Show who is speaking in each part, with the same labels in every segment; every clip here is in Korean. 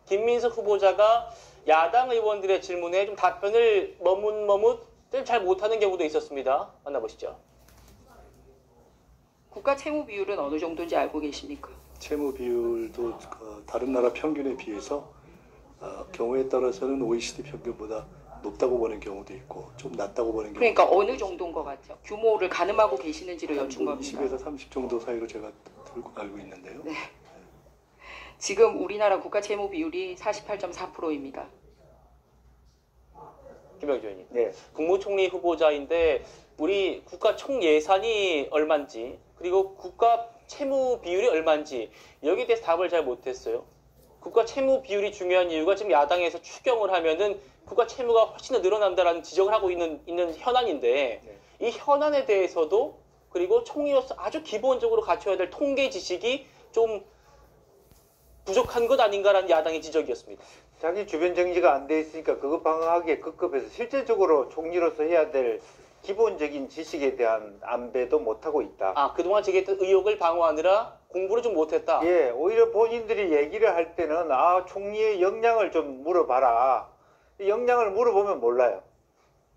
Speaker 1: 김민석 후보자가 야당 의원들의 질문에 좀 답변을 머뭇머뭇 잘 못하는 경우도 있었습니다. 만나보시죠.
Speaker 2: 국가 채무 비율은 어느 정도인지 알고 계십니까?
Speaker 3: 채무 비율도 다른 나라 평균에 비해서 경우에 따라서는 OECD 평균보다 높다고 보는 경우도 있고 좀 낮다고 보는 경우도
Speaker 2: 그러니까
Speaker 3: 있고.
Speaker 2: 어느 정도인 것 같아요? 규모를 가늠하고 계시는지를 여쭌 겁니다.
Speaker 3: 20에서 30 정도 사이로 제가 알고 있는데요.
Speaker 2: 네. 지금 우리나라 국가 채무 비율이 48.4%입니다.
Speaker 1: 김영주 의원님.
Speaker 4: 네.
Speaker 1: 국무총리 후보자인데 우리 국가 총 예산이 얼마인지 그리고 국가 채무 비율이 얼마인지 여기에 대해서 답을 잘 못했어요. 국가 채무 비율이 중요한 이유가 지금 야당에서 추경을 하면은 국가 채무가 훨씬 더 늘어난다라는 지적을 하고 있는 현안인데 이 현안에 대해서도 그리고 총리로서 아주 기본적으로 갖춰야 될 통계 지식이 좀 부족한 것 아닌가라는 야당의 지적이었습니다.
Speaker 4: 자기 주변 정리가 안 돼 있으니까 그거 방어하기에 급급해서 실제적으로 총리로서 해야 될 기본적인 지식에 대한 안배도 못하고 있다.
Speaker 1: 아, 그동안 제기했던 의혹을 방어하느라 공부를 좀 못했다.
Speaker 4: 예, 오히려 본인들이 얘기를 할 때는 총리의 역량을 좀 물어봐라. 역량을 물어보면 몰라요.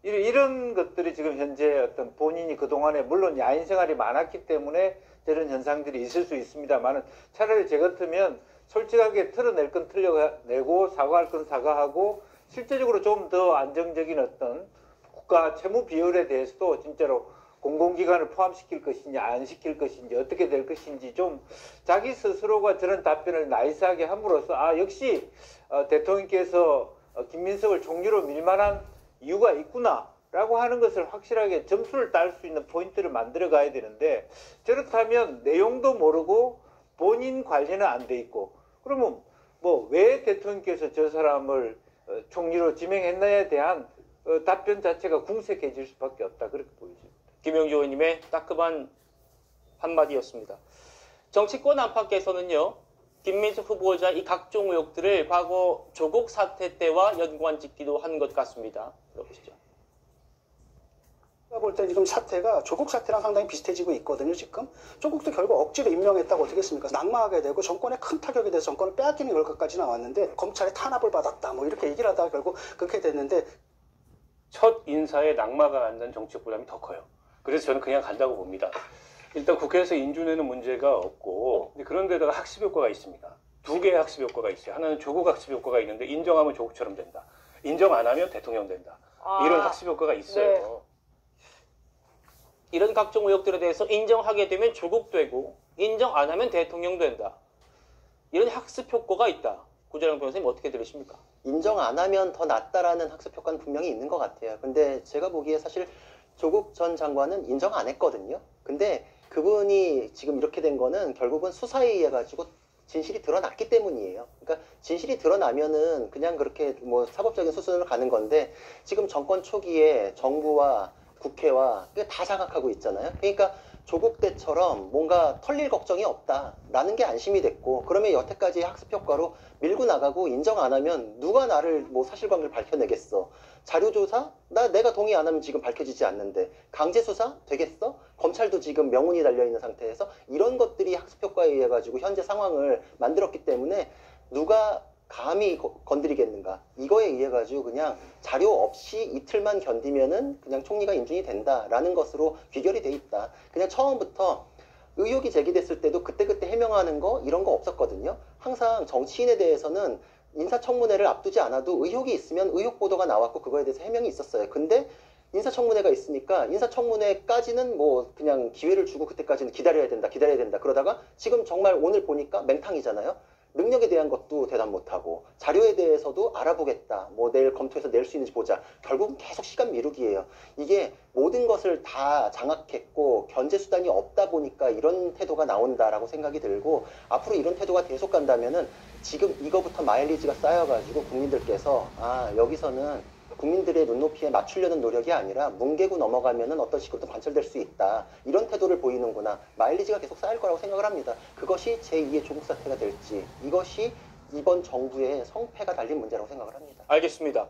Speaker 4: 이런 것들이 지금 현재 어떤 본인이 그동안에 물론 야인 생활이 많았기 때문에 저런 현상들이 있을 수 있습니다만 차라리 제 같으면 솔직하게 털어낼 건 털어내고 사과할 건 사과하고 실제적으로 좀 더 안정적인 어떤 국가 채무 비율에 대해서도 진짜로 공공기관을 포함시킬 것인지 안 시킬 것인지 어떻게 될 것인지 좀 자기 스스로가 저런 답변을 나이스하게 함으로써 역시 대통령께서 김민석을 총리로 밀만한 이유가 있구나 라고 하는 것을 확실하게 점수를 딸 수 있는 포인트를 만들어 가야 되는데 저렇다면 내용도 모르고 본인 관리는 안 돼 있고 그러면 뭐 왜 대통령께서 저 사람을 총리로 지명했나에 대한 답변 자체가 궁색해질 수밖에 없다 그렇게 보여집니다.
Speaker 1: 김영주 의원님의 따끔한 한마디였습니다. 정치권 안팎에서는요. 김민석 후보자 이 각종 의혹들을 과거 조국 사태 때와 연관짓기도 한 것 같습니다. 들어보시죠.
Speaker 5: 제가 볼 때 지금 사태가 조국 사태랑 상당히 비슷해지고 있거든요. 지금 조국도 결국 억지로 임명했다고 어떻게 했습니까? 낙마하게 되고 정권에 큰 타격이 돼서 정권을 빼앗기는 결과까지 나왔는데 검찰에 탄압을 받았다 뭐 이렇게 얘기를 하다가 결국 그렇게 됐는데
Speaker 6: 첫 인사에 낙마가 간다는 정치적 부담이 더 커요. 그래서 저는 그냥 간다고 봅니다. 일단 국회에서 인준에는 문제가 없고 그런데다가 학습 효과가 있습니다. 두 개의 학습 효과가 있어요. 하나는 조국 학습 효과가 있는데 인정하면 조국처럼 된다. 인정 안 하면 대통령 된다. 이런 학습 효과가 있어요.
Speaker 1: 네. 이런 각종 의혹들에 대해서 인정하게 되면 조국 되고 인정 안 하면 대통령 된다. 이런 학습 효과가 있다. 구자령 변호사님 어떻게 들으십니까?
Speaker 7: 인정 안 하면 더 낫다라는 학습 효과는 분명히 있는 것 같아요. 근데 제가 보기에 사실 조국 전 장관은 인정 안 했거든요. 근데 그분이 지금 이렇게 된 거는 결국은 수사에 의해 가지고 진실이 드러났기 때문이에요. 그러니까 진실이 드러나면은 그냥 그렇게 뭐 사법적인 수순으로 가는 건데 지금 정권 초기에 정부와 국회와 다 장악하고 있잖아요. 그러니까 조국 때처럼 뭔가 털릴 걱정이 없다라는 게 안심이 됐고 그러면 여태까지 학습 효과로 밀고 나가고 인정 안 하면 누가 나를 뭐 사실관계를 밝혀내겠어. 자료조사? 내가 동의 안 하면 지금 밝혀지지 않는데 강제수사? 되겠어? 검찰도 지금 명운이 달려있는 상태에서 이런 것들이 학습 효과에 의해 가지고 현재 상황을 만들었기 때문에 누가 감히 건드리겠는가 이거에 의해 가지고 그냥 자료 없이 이틀만 견디면은 그냥 총리가 인준이 된다라는 것으로 귀결이 돼 있다. 그냥 처음부터 의혹이 제기됐을 때도 그때그때 해명하는 거 이런 거 없었거든요. 항상 정치인에 대해서는 인사청문회를 앞두지 않아도 의혹이 있으면 의혹 보도가 나왔고 그거에 대해서 해명이 있었어요. 근데 인사청문회가 있으니까 인사청문회까지는 뭐 그냥 기회를 주고 그때까지는 기다려야 된다 그러다가 지금 정말 오늘 보니까 맹탕이잖아요. 능력에 대한 것도 대답 못하고 자료에 대해서도 알아보겠다. 뭐 내일 검토해서 낼 수 있는지 보자. 결국은 계속 시간 미루기예요. 이게 모든 것을 다 장악했고 견제 수단이 없다 보니까 이런 태도가 나온다라고 생각이 들고 앞으로 이런 태도가 계속 간다면은 지금 이거부터 마일리지가 쌓여가지고 국민들께서 여기서는 국민들의 눈높이에 맞추려는 노력이 아니라 뭉개고 넘어가면은 어떤 식으로든 관철될 수 있다. 이런 태도를 보이는구나. 마일리지가 계속 쌓일 거라고 생각을 합니다. 그것이 제2의 조국 사태가 될지 이것이 이번 정부의 성패가 달린 문제라고 생각을 합니다.
Speaker 1: 알겠습니다.